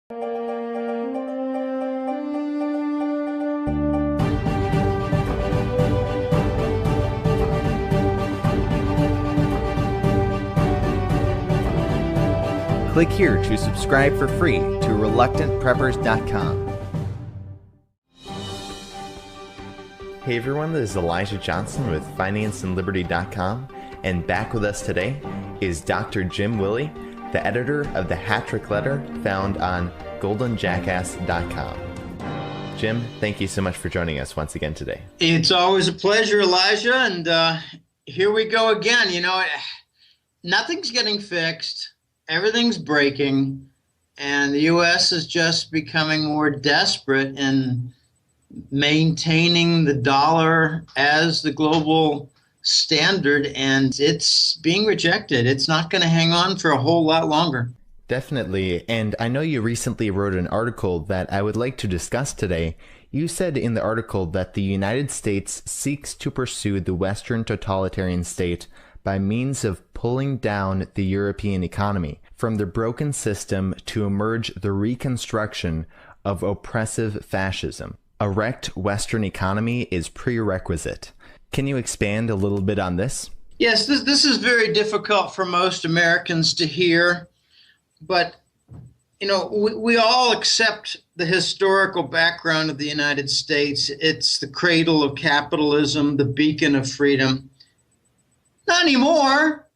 Click here to subscribe for free to reluctantpreppers.com. Hey everyone, this is Elijah Johnson with financeandliberty.com, and back with us today is Dr. Jim Willie, the editor of the Hat-Trick Letter found on goldenjackass.com. Jim, thank you so much for joining us once again today. It's always a pleasure, Elijah, and here we go again. You know, nothing's getting fixed. Everything's breaking, and the U.S. is just becoming more desperate in maintaining the dollar as the global standard, and it's being rejected. It's not going to hang on for a whole lot longer. Definitely, and I know you recently wrote an article that I would like to discuss today. You said in the article that the United States seeks to pursue the Western totalitarian state by means of pulling down the European economy from the broken system to emerge the reconstruction of oppressive fascism. A wrecked Western economy is prerequisite. Can you expand a little bit on this? Yes, this is very difficult for most Americans to hear, but you know, we all accept the historical background of the United States. It's the cradle of capitalism, the beacon of freedom. Not anymore.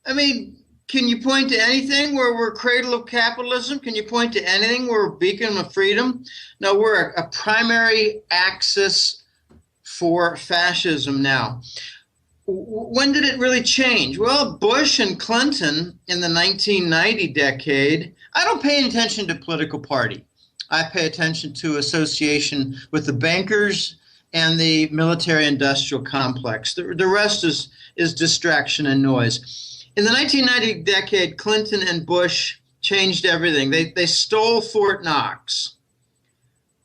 I mean, can you point to anything where we're cradle of capitalism? Can you point to anything where we're beacon of freedom? No, we're a primary axis for fascism now. When did it really change? Well, Bush and Clinton in the 1990 decade. I don't pay attention to political party. I pay attention to association with the bankers and the military-industrial complex. The rest is distraction and noise. In the 1990 decade, Clinton and Bush changed everything. They stole Fort Knox.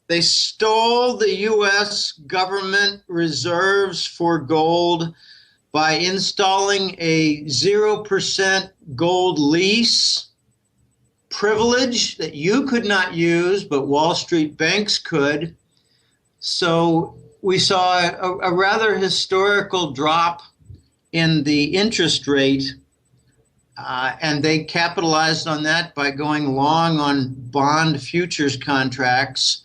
They stole the U.S. government reserves for gold by installing a 0% gold lease privilege that you could not use, but Wall Street banks could. So we saw a rather historical drop in the interest rate, and they capitalized on that by going long on bond futures contracts,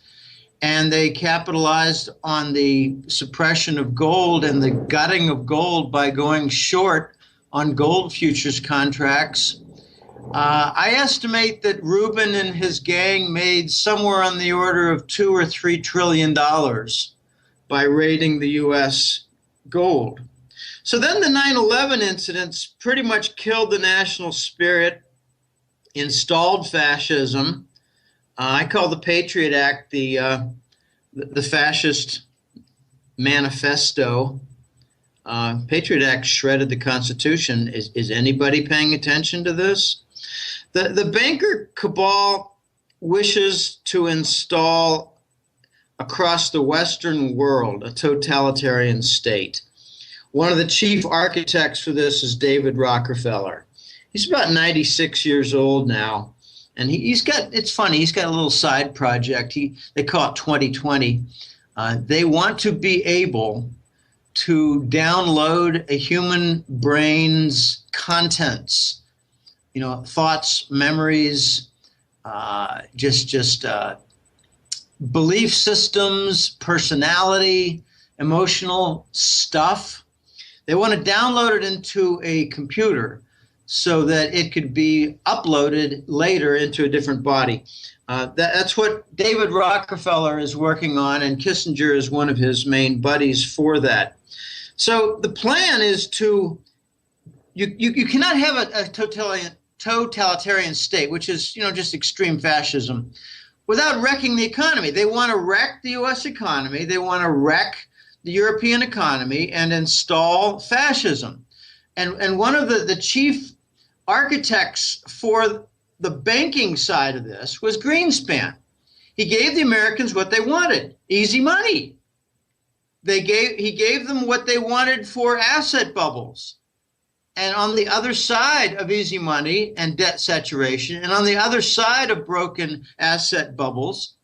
and they capitalized on the suppression of gold and the gutting of gold by going short on gold futures contracts. I estimate that Rubin and his gang made somewhere on the order of $2 or $3 trillion by raiding the U.S. gold. So then the 9/11 incidents pretty much killed the national spirit, installed fascism. I call the Patriot Act the fascist manifesto. Patriot Act shredded the Constitution. Is anybody paying attention to this? The banker cabal wishes to install across the Western world a totalitarian state. One of the chief architects for this is David Rockefeller. He's about 96 years old now, and he's got, it's funny, he's got a little side project. They call it 2020. They want to be able to download a human brain's contents, you know, thoughts, memories, belief systems, personality, emotional stuff. They want to download it into a computer so that it could be uploaded later into a different body. That's what David Rockefeller is working on, and Kissinger is one of his main buddies for that. So the plan is to, you cannot have a totalitarian state, which is, you know, just extreme fascism, without wrecking the economy. They want to wreck the U.S. economy. They want to wreck the European economy and install fascism. And one of the chief architects for the banking side of this was Greenspan. He gave the Americans what they wanted, easy money. He gave them what they wanted for asset bubbles. And on the other side of easy money and debt saturation, and on the other side of broken asset bubbles,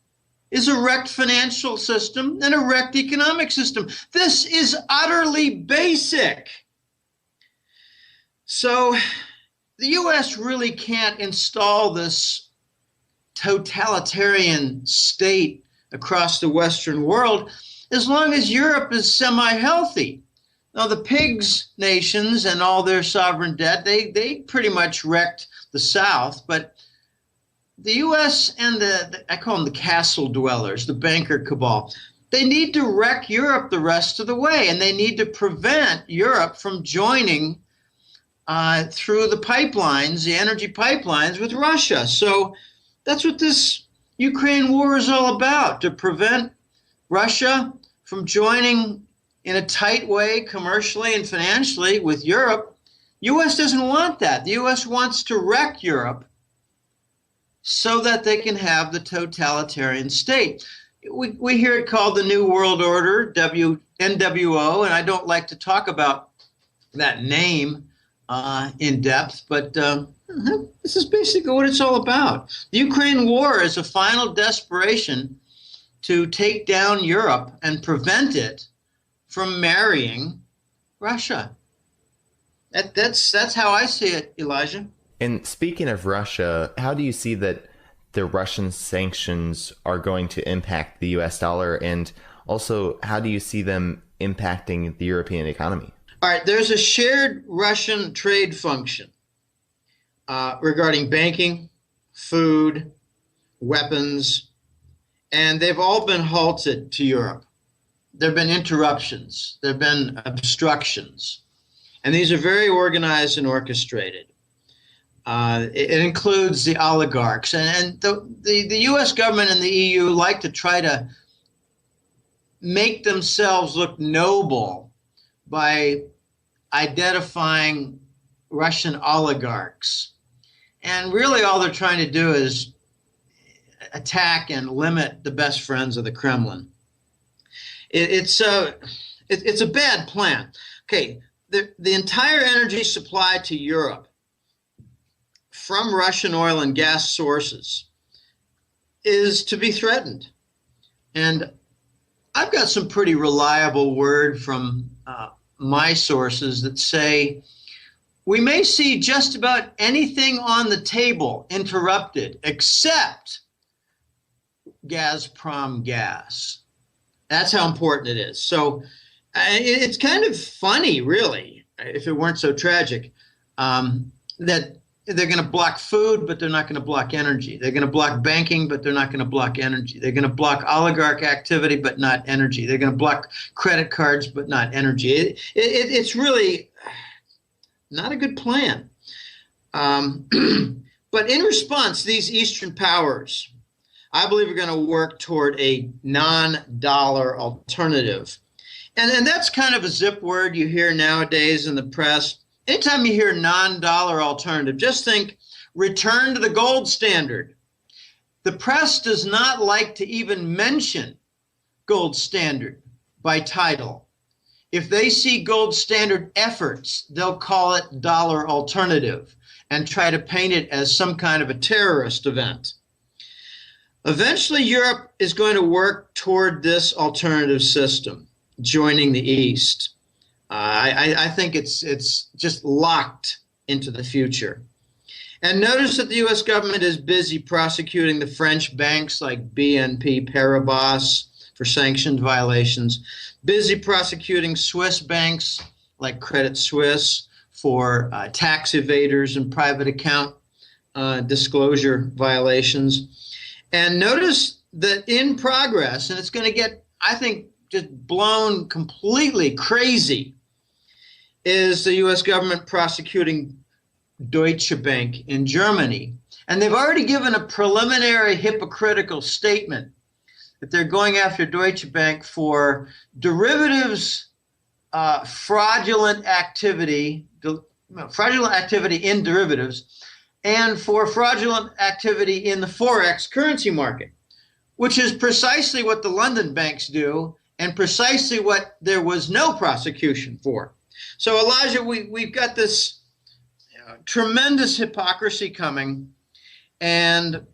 is a wrecked financial system and a wrecked economic system. This is utterly basic. So the U.S. really can't install this totalitarian state across the Western world as long as Europe is semi-healthy. Now, the pigs nations and all their sovereign debt, they pretty much wrecked the South, but the U.S. and I call them the castle dwellers, the banker cabal, they need to wreck Europe the rest of the way, and they need to prevent Europe from joining through the pipelines, the energy pipelines with Russia. So that's what this Ukraine war is all about, to prevent Russia from joining in a tight way commercially and financially with Europe. U.S. doesn't want that. The U.S. wants to wreck Europe so that they can have the totalitarian state. We hear it called the New World Order, NWO, and I don't like to talk about that name in depth, but this is basically what it's all about. The Ukraine war is a final desperation to take down Europe and prevent it from marrying Russia. That's how I see it, Elijah. And speaking of Russia, how do you see that the Russian sanctions are going to impact the US dollar? And also, how do you see them impacting the European economy? All right, there's a shared Russian trade function regarding banking, food, weapons, and they've all been halted to Europe. There have been interruptions, there have been obstructions, and these are very organized and orchestrated. It includes the oligarchs, and the U.S. government and the EU like to try to make themselves look noble by identifying Russian oligarchs. And really all they're trying to do is attack and limit the best friends of the Kremlin. It's a bad plan. Okay, the entire energy supply to Europe from Russian oil and gas sources is to be threatened. And I've got some pretty reliable word from my sources that say we may see just about anything on the table interrupted except Gazprom gas. That's how important it is. So it's kind of funny, really, if it weren't so tragic, that they're going to block food, but they're not going to block energy. They're going to block banking, but they're not going to block energy. They're going to block oligarch activity, but not energy. They're going to block credit cards, but not energy. It's really not a good plan. But in response, these Eastern powers, I believe, are going to work toward a non-dollar alternative. And that's kind of a zip word you hear nowadays in the press. Anytime you hear non-dollar alternative, just think return to the gold standard. The press does not like to even mention gold standard by title. If they see gold standard efforts, they'll call it dollar alternative and try to paint it as some kind of a terrorist event. Eventually, Europe is going to work toward this alternative system, joining the East. I think it's just locked into the future. And notice that the U.S. government is busy prosecuting the French banks like BNP Paribas for sanctioned violations, busy prosecuting Swiss banks like Credit Suisse for tax evaders and private account disclosure violations. And notice that in progress, and it's going to get, I think, just blown completely crazy, is the U.S. government prosecuting Deutsche Bank in Germany. And they've already given a preliminary hypocritical statement that they're going after Deutsche Bank for derivatives, fraudulent activity in derivatives, and for fraudulent activity in the Forex currency market, which is precisely what the London banks do and precisely what there was no prosecution for. So, Elijah, we've got this tremendous hypocrisy coming and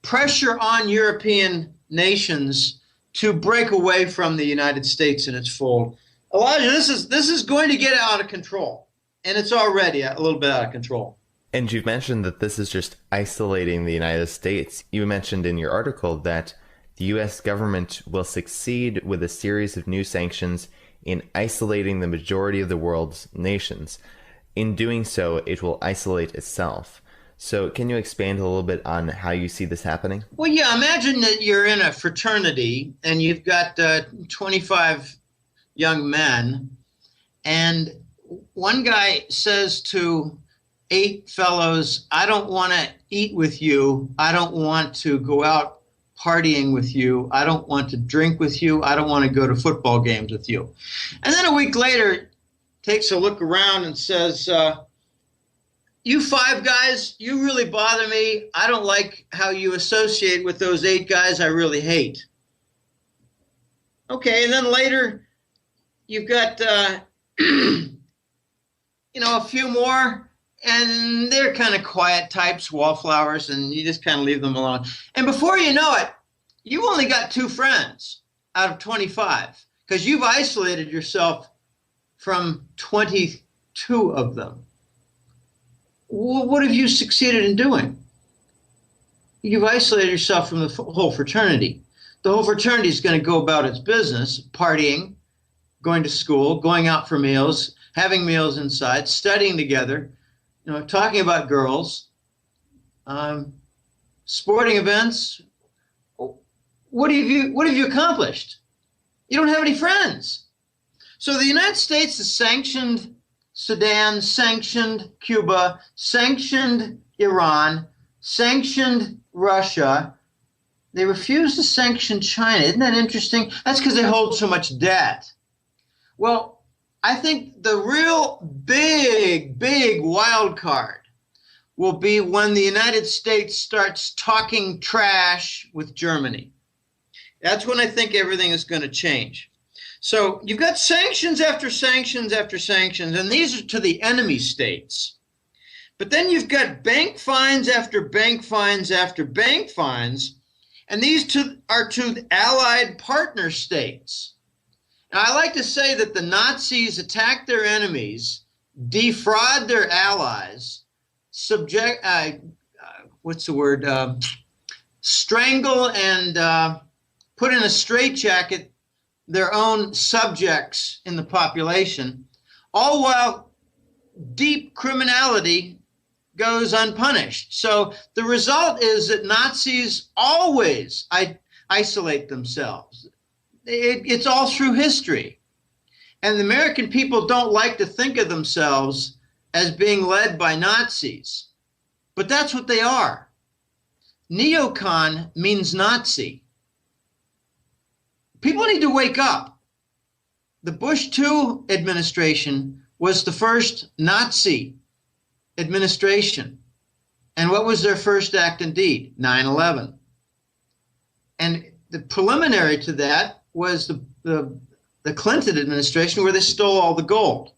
pressure on European nations to break away from the United States in its fold. Elijah, this is going to get out of control, and it's already a little bit out of control. And you've mentioned that this is just isolating the United States. You mentioned in your article that the U.S. government will succeed with a series of new sanctions in isolating the majority of the world's nations. In doing so, it will isolate itself. So can you expand a little bit on how you see this happening? Well, yeah, imagine that you're in a fraternity and you've got 25 young men, and one guy says to 8 fellows, I don't want to eat with you. I don't want to go out partying with you. I don't want to drink with you. I don't want to go to football games with you. And then a week later, takes a look around and says, you 5 guys, you really bother me. I don't like how you associate with those 8 guys I really hate. Okay, and then later, you've got, a few more, and they're kind of quiet types, wallflowers, and you just kind of leave them alone. And before you know it, you've only got 2 friends out of 25 because you've isolated yourself from 22 of them. What have you succeeded in doing? You've isolated yourself from the whole fraternity. The whole fraternity is going to go about its business, partying, going to school, going out for meals, having meals inside, studying together, talking about girls, sporting events. What have you accomplished? You don't have any friends. So the United States has sanctioned Sudan, sanctioned Cuba, sanctioned Iran, sanctioned Russia. They refuse to sanction China. Isn't that interesting? That's because they hold so much debt. Well, I think the real big wild card will be when the United States starts talking trash with Germany. That's when I think everything is going to change. So you've got sanctions after sanctions after sanctions, and these are to the enemy states. But then you've got bank fines after bank fines after bank fines, and these are to the allied partner states. Now, I like to say that the Nazis attack their enemies, defraud their allies, strangle and put in a straitjacket their own subjects in the population, all while deep criminality goes unpunished. So the result is that Nazis always isolate themselves. It's all through history. And the American people don't like to think of themselves as being led by Nazis, but that's what they are. Neocon means Nazi. People need to wake up. The Bush II administration was the first Nazi administration. And what was their first act and deed? 9/11. And the preliminary to that was the Clinton administration, where they stole all the gold.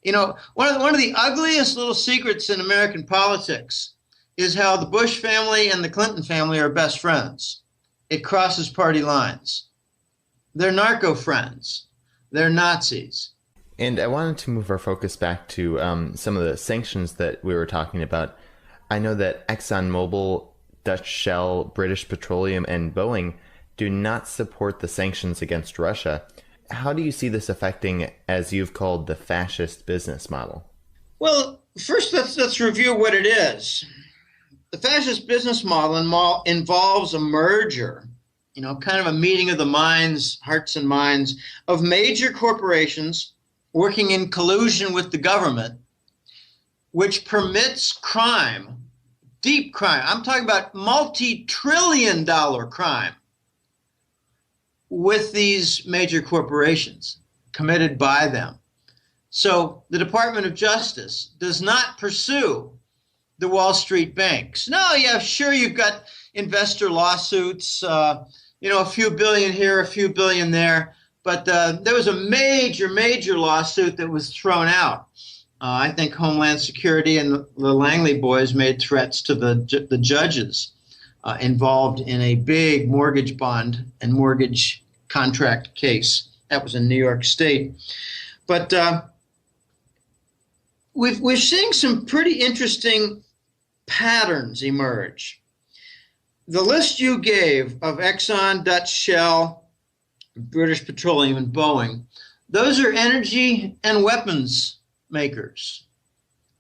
One of the ugliest little secrets in American politics is how the Bush family and the Clinton family are best friends. It crosses party lines. They're narco friends. They're Nazis. And I wanted to move our focus back to some of the sanctions that we were talking about. I know that ExxonMobil, Dutch Shell, British Petroleum, and Boeing do not support the sanctions against Russia. How do you see this affecting, as you've called, the fascist business model? Well, first let's review what it is. The fascist business model involves a merger, kind of a meeting of the minds, hearts and minds, of major corporations working in collusion with the government, which permits crime, deep crime. I'm talking about multi-trillion-dollar crime with these major corporations committed by them. So the Department of Justice does not pursue the Wall Street banks. No, yeah, sure, you've got investor lawsuits, a few billion here, a few billion there. But there was a major lawsuit that was thrown out I think Homeland Security and the Langley boys made threats to the judges involved in a big mortgage bond and mortgage contract case. That was in New York State. But we're seeing some pretty interesting patterns emerge. The list you gave of Exxon, Dutch Shell, British Petroleum, and Boeing, those are energy and weapons makers.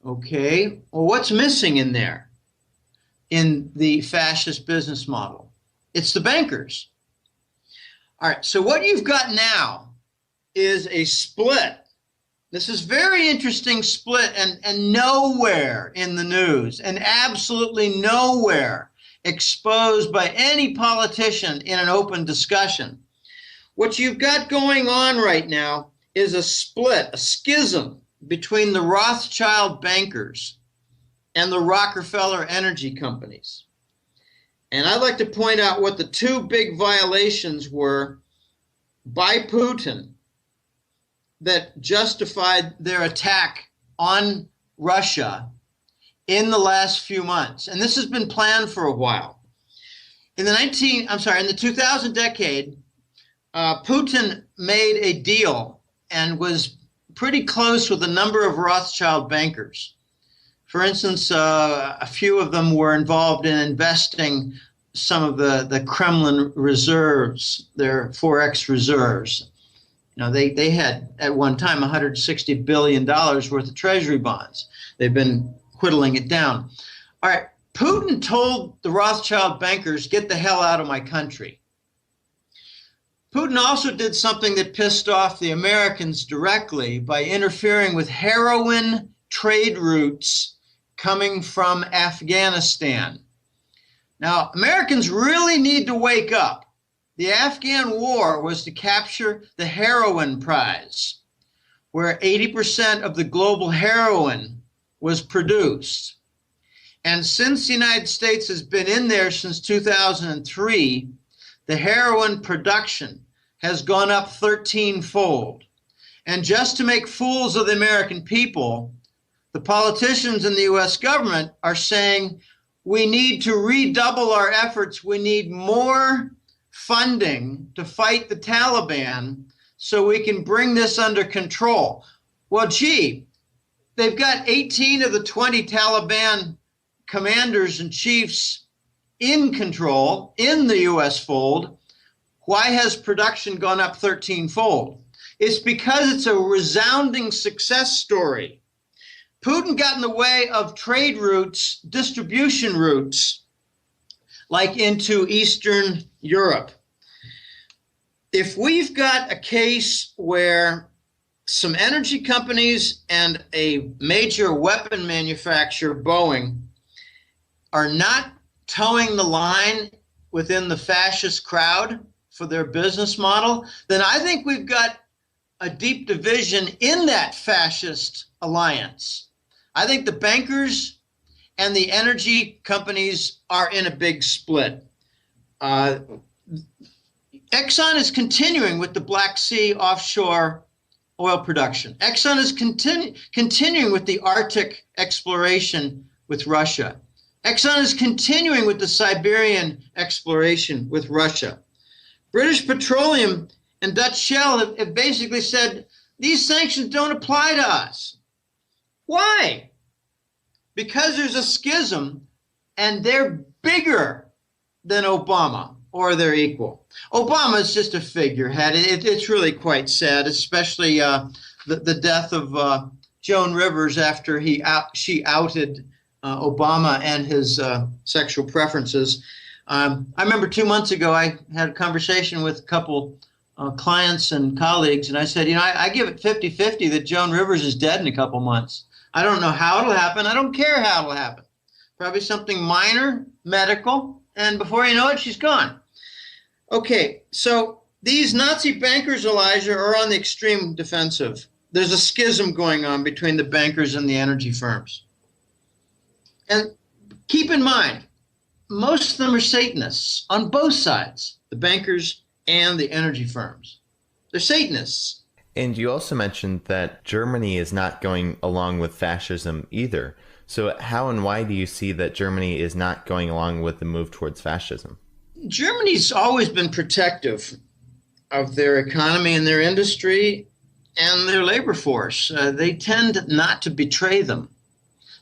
Okay, well, what's missing in there in the fascist business model? It's the bankers. All right, so what you've got now is a split. This is very interesting split, and nowhere in the news, and absolutely nowhere exposed by any politician in an open discussion. What you've got going on right now is a split, a schism between the Rothschild bankers and the Rockefeller energy companies. And I'd like to point out what the two big violations were by Putin that justified their attack on Russia in the last few months. And this has been planned for a while. In the 2000 decade, Putin made a deal and was pretty close with a number of Rothschild bankers. For instance, a few of them were involved in investing some of the Kremlin reserves, their Forex reserves. You know, they had at one time $160 billion worth of treasury bonds. They've been whittling it down. All right, Putin told the Rothschild bankers, get the hell out of my country. Putin also did something that pissed off the Americans directly by interfering with heroin trade routes coming from Afghanistan. Now, Americans really need to wake up. The Afghan war was to capture the heroin prize, where 80% of the global heroin was produced. And since the United States has been in there since 2003, the heroin production has gone up 13-fold. And just to make fools of the American people, the politicians in the U.S. government are saying, we need to redouble our efforts. We need more funding to fight the Taliban so we can bring this under control. Well, gee, they've got 18 of the 20 Taliban commanders and chiefs in control in the U.S. fold. Why has production gone up 13-fold? It's because it's a resounding success story. Putin got in the way of trade routes, distribution routes, like into Eastern Europe. If we've got a case where some energy companies and a major weapon manufacturer, Boeing, are not towing the line within the fascist crowd for their business model, then I think we've got a deep division in that fascist alliance. I think the bankers and the energy companies are in a big split. Exxon is continuing with the Black Sea offshore oil production. Exxon is continuing with the Arctic exploration with Russia. Exxon is continuing with the Siberian exploration with Russia. British Petroleum and Dutch Shell have basically said, these sanctions don't apply to us. Why? Because there's a schism and they're bigger than Obama or their equal. Obama is just a figurehead. It's really quite sad, especially the death of Joan Rivers after she outed Obama and his sexual preferences. I remember 2 months ago, I had a conversation with a couple clients and colleagues, and I said, you know, I give it 50-50 that Joan Rivers is dead in a couple months. I don't know how it'll happen. I don't care how it'll happen. Probably something minor, medical, and before you know it, she's gone. Okay, so these Nazi bankers, Elijah, are on the extreme defensive. There's a schism going on between the bankers and the energy firms. And keep in mind, most of them are Satanists on both sides, the bankers and the energy firms. They're Satanists. And you also mentioned that Germany is not going along with fascism either. So how and why do you see that Germany is not going along with the move towards fascism? Germany's always been protective of their economy and their industry and their labor force. They tend not to betray them.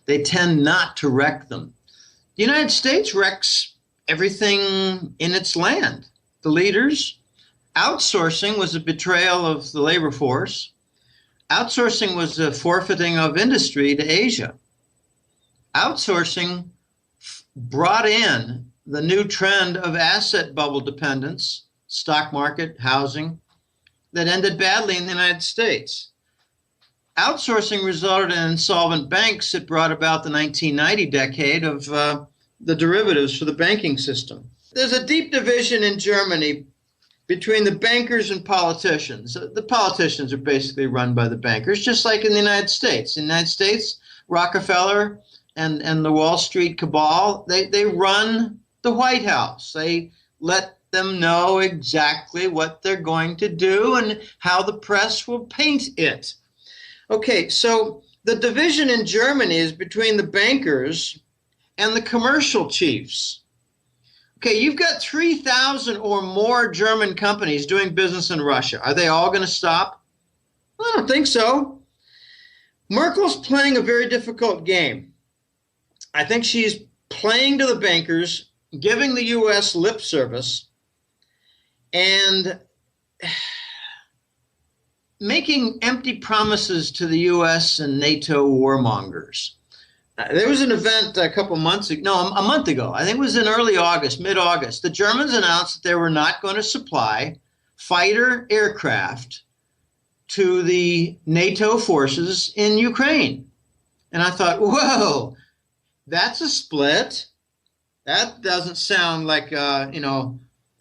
They tend not to wreck them. The United States wrecks everything in its land. The leaders, outsourcing was a betrayal of the labor force. Outsourcing was a forfeiting of industry to Asia. Outsourcing brought in the new trend of asset bubble dependence, stock market, housing, that ended badly in the United States. Outsourcing resulted in insolvent banks that brought about the 1990 decade of the derivatives for the banking system. There's a deep division in Germany between the bankers and politicians. The politicians are basically run by the bankers, just like in the United States. In the United States, Rockefeller and the Wall Street cabal, they run the White House. They let them know exactly what they're going to do and how the press will paint it. Okay, so the division in Germany is between the bankers and the commercial chiefs. Okay, you've got 3,000 or more German companies doing business in Russia. Are they all going to stop? I don't think so. Merkel's playing a very difficult game. I think she's playing to the bankers, giving the U.S. lip service, and making empty promises to the U.S. and NATO warmongers. There was an event a month ago. I think it was in early August, mid-August. The Germans announced that they were not going to supply fighter aircraft to the NATO forces in Ukraine. And I thought, whoa, that's a split. That doesn't sound like,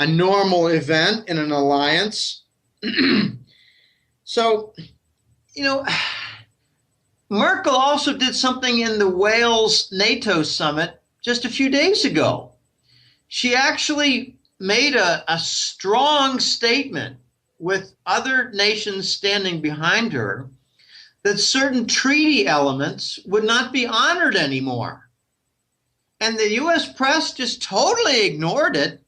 a normal event in an alliance. So, Merkel also did something in the Wales NATO summit just a few days ago. She actually made a strong statement with other nations standing behind her that certain treaty elements would not be honored anymore. And the U.S. press just totally ignored it.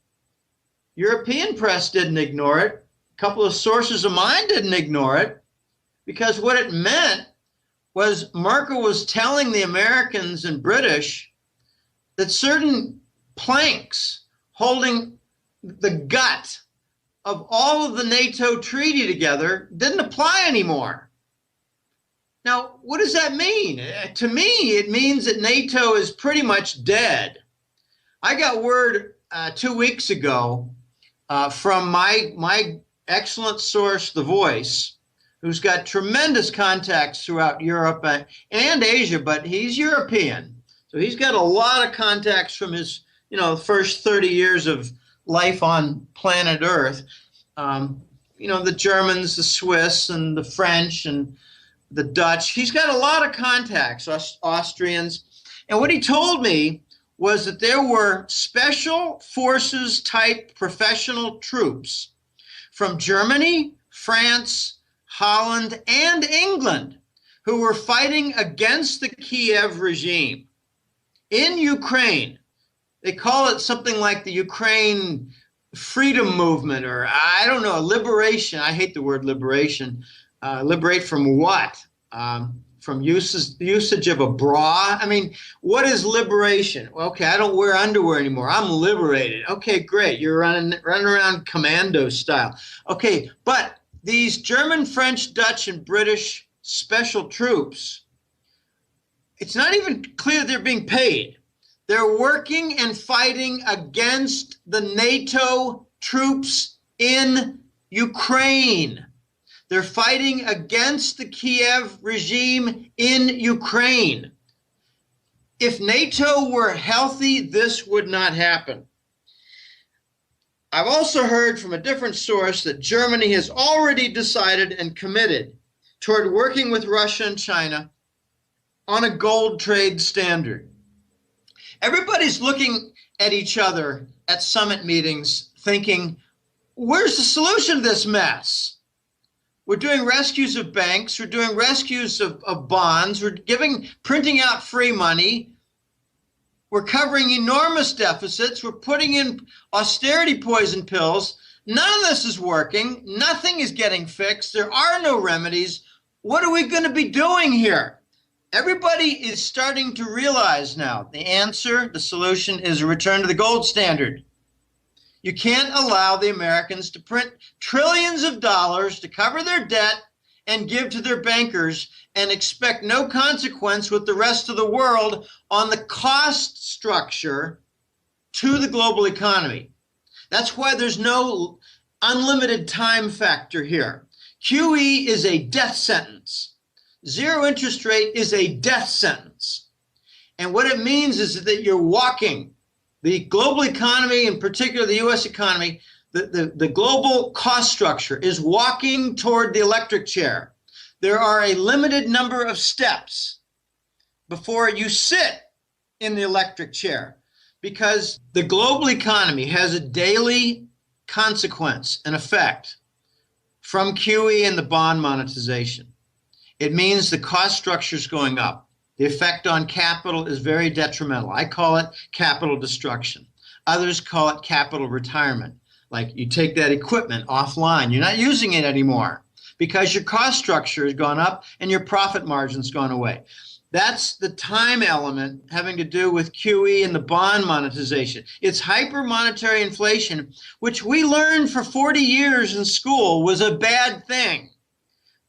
European press didn't ignore it. A couple of sources of mine didn't ignore it, because what it meant was Merkel was telling the Americans and British that certain planks holding the gut of all of the NATO treaty together didn't apply anymore. Now, what does that mean? To me, it means that NATO is pretty much dead. I got word 2 weeks ago from my excellent source, The Voice, who's got tremendous contacts throughout Europe and Asia, but he's European. So he's got a lot of contacts from his, first 30 years of life on planet Earth. The Germans, the Swiss, and the French, and the Dutch. He's got a lot of contacts, Austrians. And what he told me was that there were special forces type professional troops from Germany, France, Holland, and England who were fighting against the Kiev regime in Ukraine. They call it something like the Ukraine freedom movement, or I don't know, liberation. I hate the word liberation. Liberate from what? From usage of a bra? I mean, what is liberation? Okay, I don't wear underwear anymore. I'm liberated. Okay, great. You're running around commando style. Okay, but these German, French, Dutch, and British special troops, it's not even clear they're being paid. They're working and fighting against the NATO troops in Ukraine. They're fighting against the Kiev regime in Ukraine. If NATO were healthy, this would not happen. I've also heard from a different source that Germany has already decided and committed toward working with Russia and China on a gold trade standard. Everybody's looking at each other at summit meetings thinking, where's the solution to this mess? We're doing rescues of banks. We're doing rescues of bonds. We're printing out free money. We're covering enormous deficits. We're putting in austerity poison pills. None of this is working. Nothing is getting fixed. There are no remedies. What are we going to be doing here? Everybody is starting to realize now the answer, the solution is a return to the gold standard. You can't allow the Americans to print trillions of dollars to cover their debt and give to their bankers and expect no consequence with the rest of the world on the cost structure to the global economy. That's why there's no unlimited time factor here. QE is a death sentence. Zero interest rate is a death sentence. And what it means is that you're walking the global economy, in particular the U.S. economy, the global cost structure is walking toward the electric chair. There are a limited number of steps before you sit in the electric chair because the global economy has a daily consequence, an effect from QE and the bond monetization. It means the cost structure is going up. The effect on capital is very detrimental. I call it capital destruction. Others call it capital retirement. Like you take that equipment offline. You're not using it anymore because your cost structure has gone up and your profit margin's gone away. That's the time element having to do with QE and the bond monetization. It's hyper monetary inflation, which we learned for 40 years in school was a bad thing.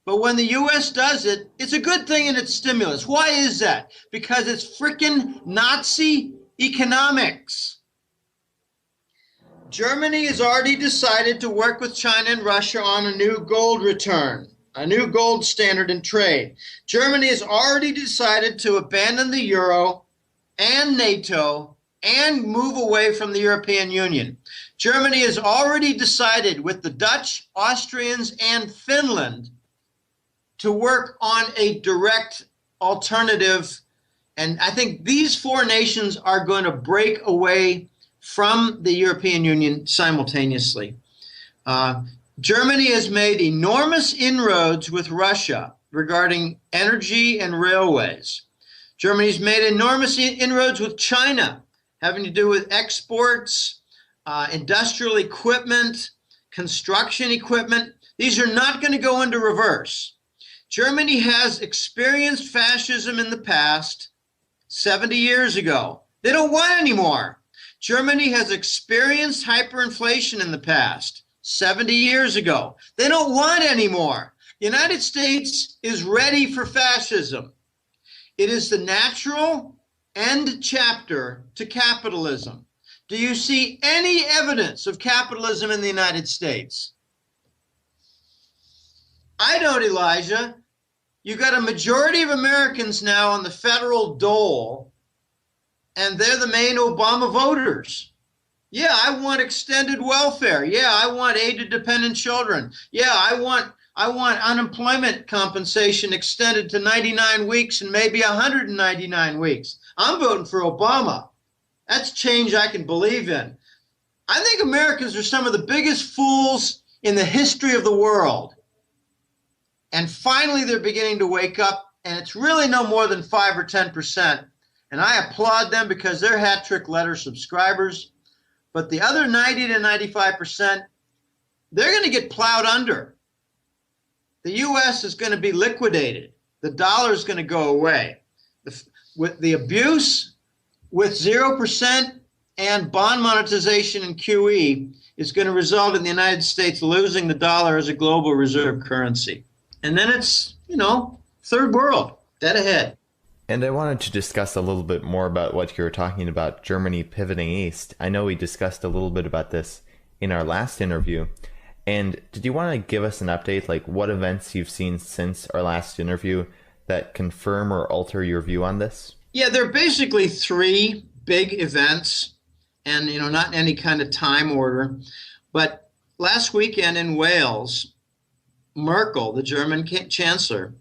But when the U.S. does it, it's a good thing and it's stimulus. Why is that? Because it's frickin' Nazi economics. Germany has already decided to work with China and Russia on a new gold return, a new gold standard in trade. Germany has already decided to abandon the euro and NATO and move away from the European Union. Germany has already decided with the Dutch, Austrians, and Finland to work on a direct alternative. And I think these four nations are going to break away from the European Union simultaneously. Germany has made enormous inroads with Russia regarding energy and railways. Germany's made enormous inroads with China, having to do with exports, industrial equipment, construction equipment. These are not going to go into reverse. Germany has experienced fascism in the past 70 years ago. They don't want any more. Germany has experienced hyperinflation in the past 70 years ago. They don't want any more. The United States is ready for fascism. It is the natural end chapter to capitalism. Do you see any evidence of capitalism in the United States? I don't, Elijah. You got a majority of Americans now on the federal dole, and they're the main Obama voters. Yeah, I want extended welfare. Yeah, I want aid to dependent children. Yeah, I want unemployment compensation extended to 99 weeks and maybe 199 weeks. I'm voting for Obama. That's change I can believe in. I think Americans are some of the biggest fools in the history of the world. And finally, they're beginning to wake up, and it's really no more than 5 or 10%. And I applaud them because they're hat trick letter subscribers. But the other 90 to 95%, they're going to get plowed under. The U.S. is going to be liquidated. The dollar is going to go away. With the abuse with 0% and bond monetization and QE is going to result in the United States losing the dollar as a global reserve currency. And then it's, third world, dead ahead. And I wanted to discuss a little bit more about what you were talking about, Germany pivoting east. I know we discussed a little bit about this in our last interview. And did you want to give us an update, like what events you've seen since our last interview that confirm or alter your view on this? Yeah, there are basically three big events, and not in any kind of time order. But last weekend in Wales, Merkel, the German chancellor,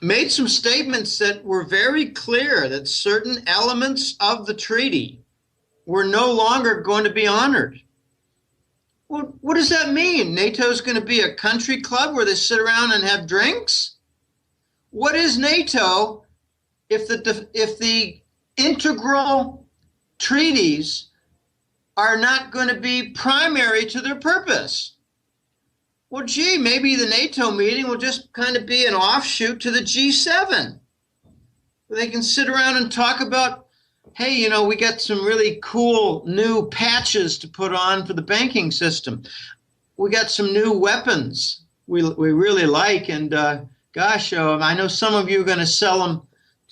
made some statements that were very clear that certain elements of the treaty were no longer going to be honored. Well, what does that mean? NATO's going to be a country club where they sit around and have drinks? What is NATO if the integral treaties are not going to be primary to their purpose? Well, gee, maybe the NATO meeting will just kind of be an offshoot to the G7. They can sit around and talk about, hey, we got some really cool new patches to put on for the banking system. We got some new weapons we really like, and gosh, I know some of you are going to sell them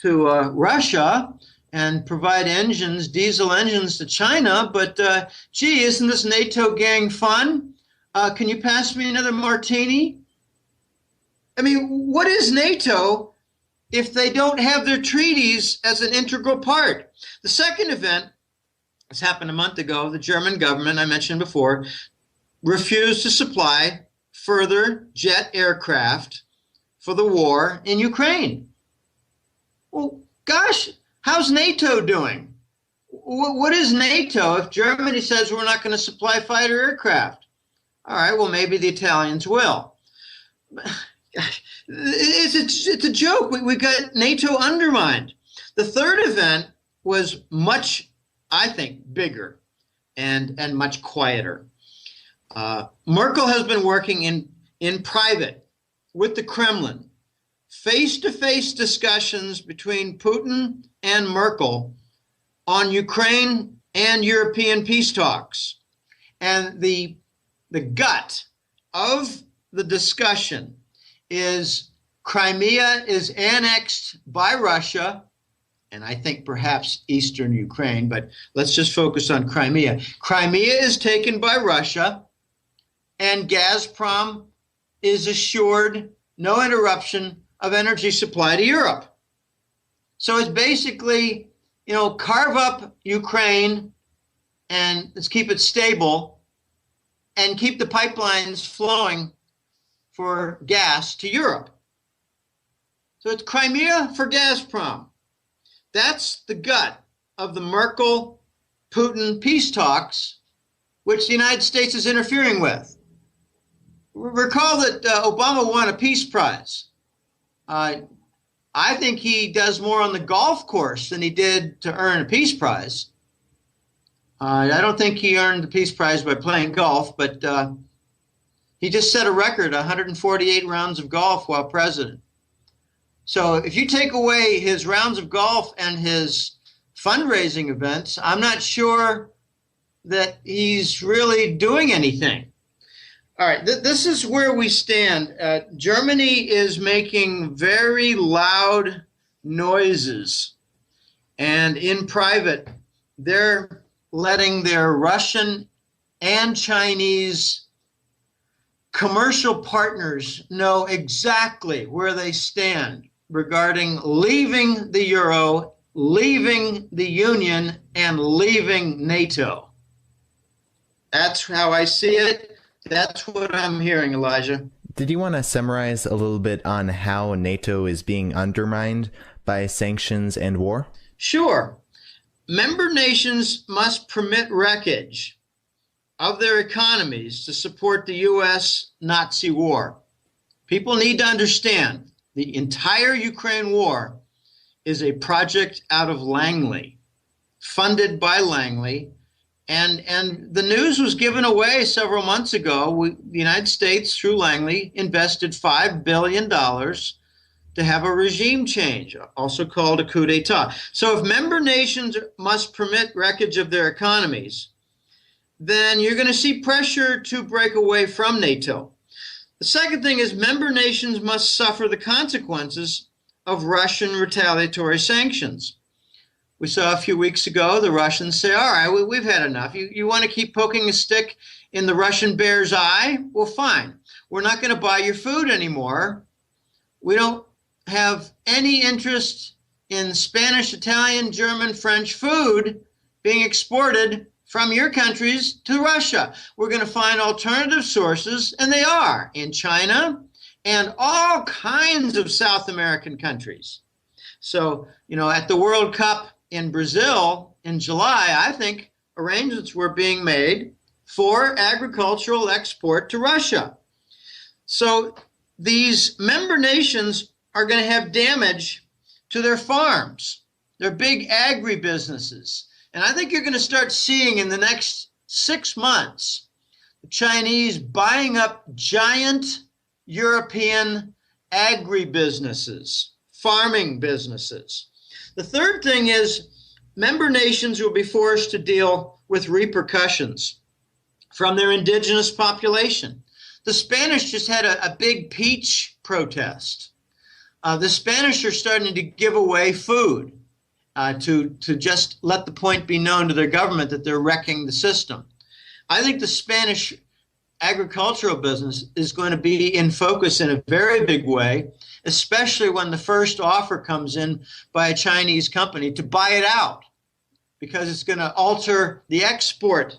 to Russia and provide engines, diesel engines to China, but gee, isn't this NATO gang fun? Can you pass me another martini? I mean, what is NATO if they don't have their treaties as an integral part? The second event, this happened a month ago, the German government, I mentioned before, refused to supply further jet aircraft for the war in Ukraine. Well, gosh, how's NATO doing? What is NATO if Germany says we're not going to supply fighter aircraft? All right, well, maybe the Italians will. It's a joke. We got NATO undermined. The third event was much, I think, bigger and much quieter. Merkel has been working in private with the Kremlin, face-to-face discussions between Putin and Merkel on Ukraine and European peace talks. And the gut of the discussion is Crimea is annexed by Russia, and I think perhaps eastern Ukraine, but let's just focus on Crimea. Crimea is taken by Russia, and Gazprom is assured no interruption of energy supply to Europe. So it's basically, carve up Ukraine and let's keep it stable and keep the pipelines flowing for gas to Europe. So it's Crimea for Gazprom. That's the gut of the Merkel-Putin peace talks, which the United States is interfering with. Recall that Obama won a peace prize. I think he does more on the golf course than he did to earn a peace prize. I don't think he earned the peace prize by playing golf, but he just set a record, 148 rounds of golf while president. So if you take away his rounds of golf and his fundraising events, I'm not sure that he's really doing anything. All right, this is where we stand. Germany is making very loud noises, and in private, they're letting their Russian and Chinese commercial partners know exactly where they stand regarding leaving the euro, leaving the Union, and leaving NATO. That's how I see it. That's what I'm hearing, Elijah. Did you want to summarize a little bit on how NATO is being undermined by sanctions and war? Sure. Member nations must permit wreckage of their economies to support the U.S. Nazi war. People need to understand the entire Ukraine war is a project out of Langley, funded by Langley. And the news was given away several months ago. The United States, through Langley, invested $5 billion to have a regime change, also called a coup d'etat. So if member nations must permit wreckage of their economies, then you're going to see pressure to break away from NATO. The second thing is member nations must suffer the consequences of Russian retaliatory sanctions. We saw a few weeks ago the Russians say, all right, we've had enough. You want to keep poking a stick in the Russian bear's eye? Well, fine. We're not going to buy your food anymore. We don't have any interest in Spanish, Italian, German, French food being exported from your countries to Russia. We're going to find alternative sources, and they are in China and all kinds of South American countries. So, at the World Cup in Brazil in July, I think arrangements were being made for agricultural export to Russia. So these member nations are going to have damage to their farms, their big agribusinesses. And I think you're going to start seeing in the next 6 months the Chinese buying up giant European agribusinesses, farming businesses. The third thing is member nations will be forced to deal with repercussions from their indigenous population. The Spanish just had a big peach protest. The Spanish are starting to give away food to just let the point be known to their government that they're wrecking the system. I think the Spanish agricultural business is going to be in focus in a very big way, especially when the first offer comes in by a Chinese company to buy it out, because it's going to alter the export.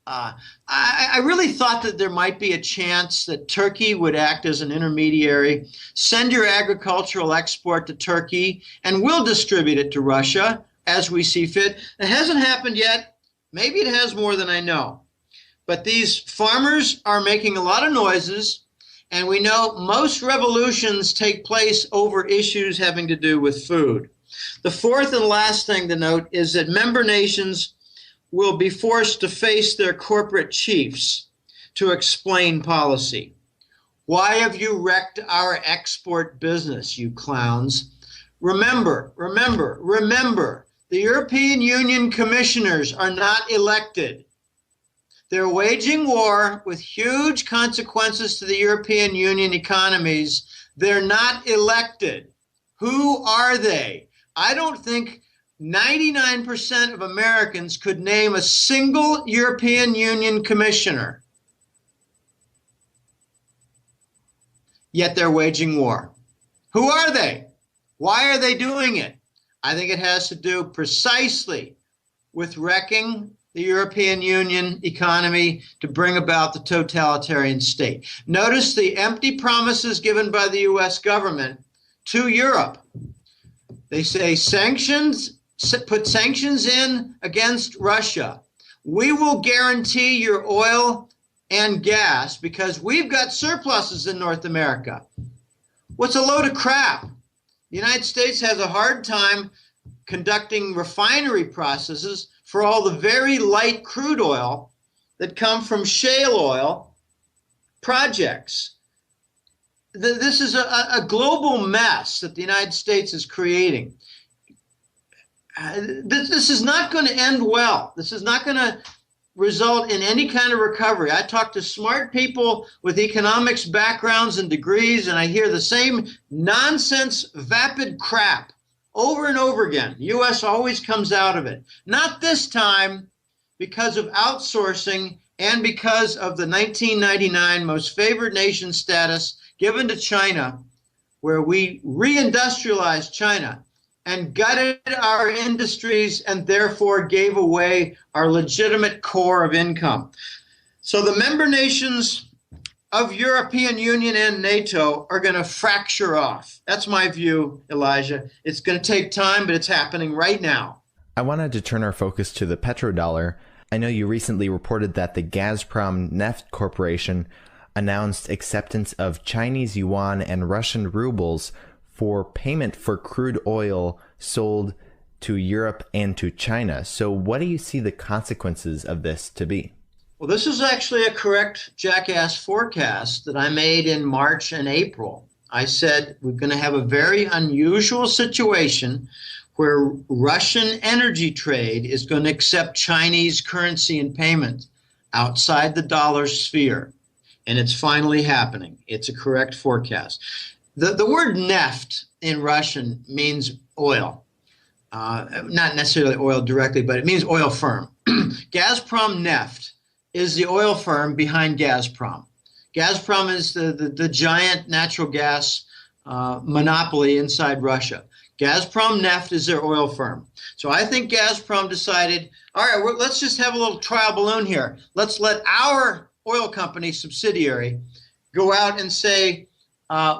I really thought that there might be a chance that Turkey would act as an intermediary, send your agricultural export to Turkey, and we'll distribute it to Russia as we see fit. It hasn't happened yet. Maybe it has more than I know. But these farmers are making a lot of noises, and we know most revolutions take place over issues having to do with food. The fourth and last thing to note is that member nations will be forced to face their corporate chiefs to explain policy. Why have you wrecked our export business, you clowns? Remember, the European Union commissioners are not elected. They're waging war with huge consequences to the European Union economies. They're not elected. Who are they? I don't think 99% of Americans could name a single European Union commissioner. Yet they're waging war. Who are they? Why are they doing it? I think it has to do precisely with wrecking the European Union economy to bring about the totalitarian state. Notice the empty promises given by the U.S. government to Europe. They say sanctions, put sanctions in against Russia. We will guarantee your oil and gas because we've got surpluses in North America. What's a load of crap? The United States has a hard time conducting refinery processes for all the very light crude oil that come from shale oil projects. This is a global mess that the United States is creating. This is not going to end well. This is not going to result in any kind of recovery. I talk to smart people with economics backgrounds and degrees, and I hear the same nonsense, vapid crap over and over again. The U.S. always comes out of it. Not this time, because of outsourcing and because of the 1999 most favored nation status given to China, where we reindustrialized China and gutted our industries and therefore gave away our legitimate core of income. So the member nations of European Union and NATO are going to fracture off. That's my view, Elijah. It's going to take time, but it's happening right now. I wanted to turn our focus to the petrodollar. I know you recently reported that the Gazprom Neft Corporation announced acceptance of Chinese yuan and Russian rubles for payment for crude oil sold to Europe and to China. So what do you see the consequences of this to be? Well, this is actually a correct jackass forecast that I made in March and April. I said we're going to have a very unusual situation where Russian energy trade is going to accept Chinese currency and payment outside the dollar sphere. And it's finally happening. It's a correct forecast. The word neft in Russian means oil. Not necessarily oil directly, but it means oil firm. Gazprom Neft is the oil firm behind Gazprom. Gazprom is the giant natural gas monopoly inside Russia. Gazprom Neft is their oil firm. So I think Gazprom decided, all right, let's just have a little trial balloon here. Let's let our oil company subsidiary go out and say,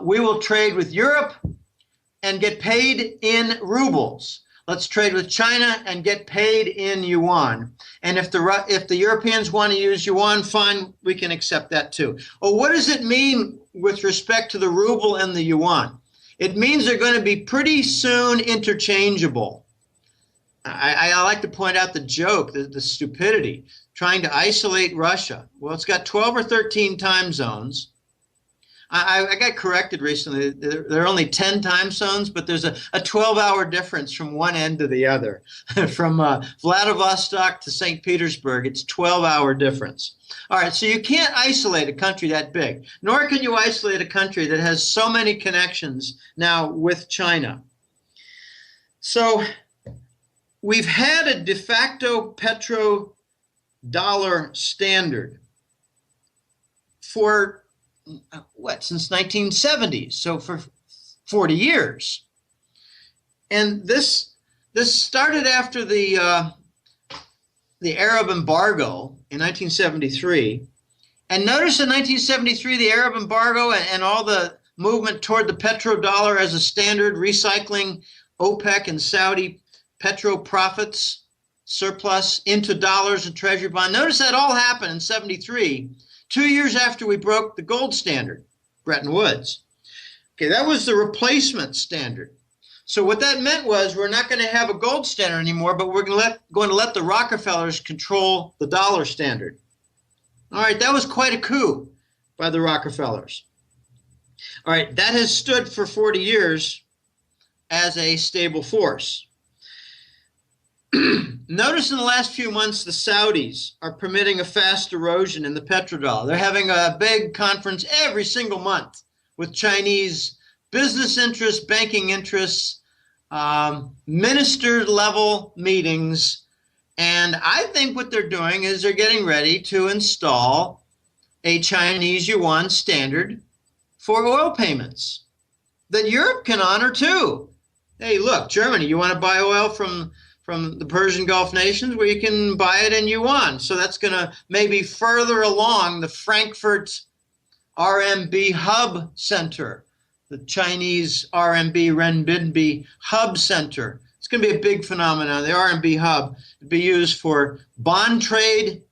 we will trade with Europe and get paid in rubles. Let's trade with China and get paid in yuan. And if the Europeans want to use yuan, fine, we can accept that too. Well, what does it mean with respect to the ruble and the yuan? It means they're going to be pretty soon interchangeable. I like to point out the joke, the stupidity, trying to isolate Russia. Well, it's got 12 or 13 time zones. I got corrected recently. There are only 10 time zones, but there's a 12-hour difference from one end to the other. From Vladivostok to St. Petersburg, it's 12-hour difference. All right, so you can't isolate a country that big, nor can you isolate a country that has so many connections now with China. So we've had a de facto petrodollar standard for since 1970, so for 40 years. And this started after the Arab embargo in 1973. And notice in 1973, the Arab embargo and all the movement toward the petrodollar as a standard, recycling OPEC and Saudi petro profits surplus into dollars and treasury bond. Notice that all happened in 73. 2 years after we broke the gold standard, Bretton Woods. Okay, that was the replacement standard. So what that meant was we're not going to have a gold standard anymore, but we're going to let the Rockefellers control the dollar standard. All right, that was quite a coup by the Rockefellers. All right, that has stood for 40 years as a stable force. Notice in the last few months, the Saudis are permitting a fast erosion in the petrodollar. They're having a big conference every single month with Chinese business interests, banking interests, minister-level meetings. And I think what they're doing is they're getting ready to install a Chinese yuan standard for oil payments that Europe can honor too. Hey, look, Germany, you want to buy oil from the Persian Gulf nations? Well, you can buy it in yuan. So that's going to maybe further along the Frankfurt RMB hub center, the Chinese RMB renminbi hub center. It's going to be a big phenomenon. The RMB hub would be used for bond trade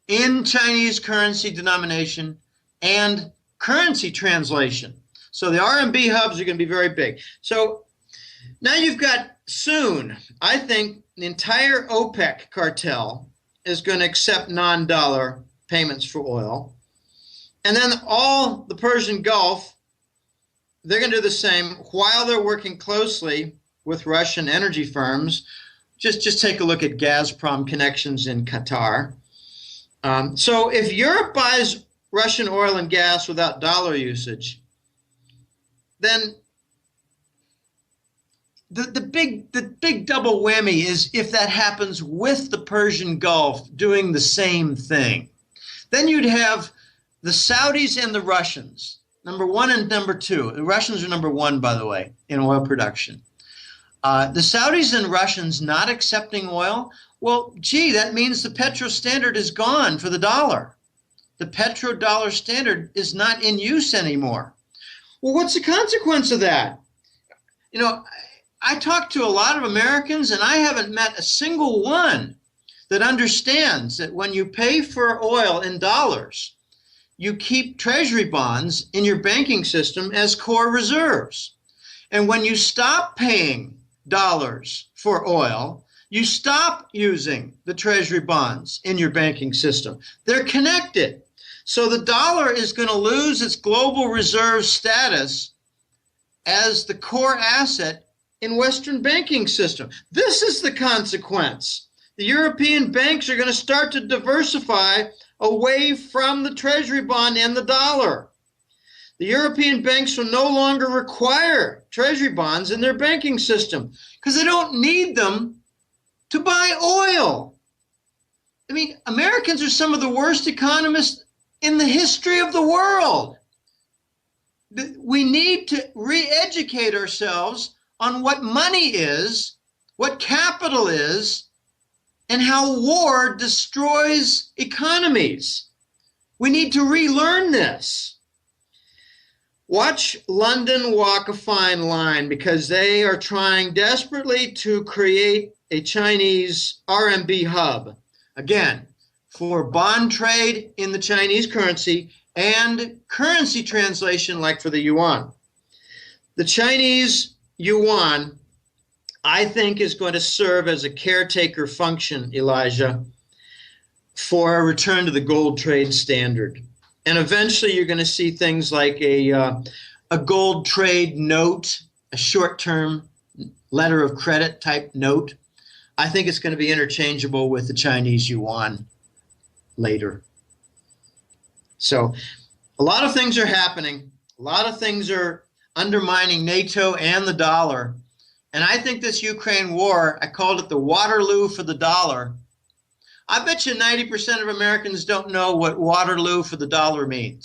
in Chinese currency denomination and currency translation. So the RMB hubs are going to be very big. So now you've got soon, I think, the entire OPEC cartel is going to accept non-dollar payments for oil. And then all the Persian Gulf, they're going to do the same while they're working closely with Russian energy firms. Just take a look at Gazprom connections in Qatar. So if Europe buys Russian oil and gas without dollar usage, then the big double whammy is if that happens with the Persian Gulf doing the same thing. Then you'd have the Saudis and the Russians, number one and number two. The Russians are number one, by the way, in oil production. The Saudis and Russians not accepting oil, well, gee, that means the petro standard is gone for the dollar. The petrodollar standard is not in use anymore. Well, what's the consequence of that? You know, I talk to a lot of Americans, and I haven't met a single one that understands that when you pay for oil in dollars, you keep treasury bonds in your banking system as core reserves. And when you stop paying dollars for oil, you stop using the treasury bonds in your banking system. They're connected. So the dollar is going to lose its global reserve status as the core asset in Western banking system. This is the consequence. The European banks are going to start to diversify away from the treasury bond and the dollar. The European banks will no longer require treasury bonds in their banking system because they don't need them to buy oil. I mean, Americans are some of the worst economists in the history of the world. We need to re-educate ourselves on what money is, what capital is, and how war destroys economies. We need to relearn this. Watch London walk a fine line because they are trying desperately to create a Chinese RMB hub. Again, for bond trade in the Chinese currency and currency translation like for the yuan. The Chinese yuan, I think, is going to serve as a caretaker function, Elijah, for a return to the gold trade standard. And eventually you're going to see things like a gold trade note, a short-term letter of credit type note. I think it's going to be interchangeable with the Chinese yuan later. So a lot of things are happening. A lot of things are undermining NATO and the dollar. And I think this Ukraine war, I called it the Waterloo for the dollar. I bet you 90% of Americans don't know what Waterloo for the dollar means.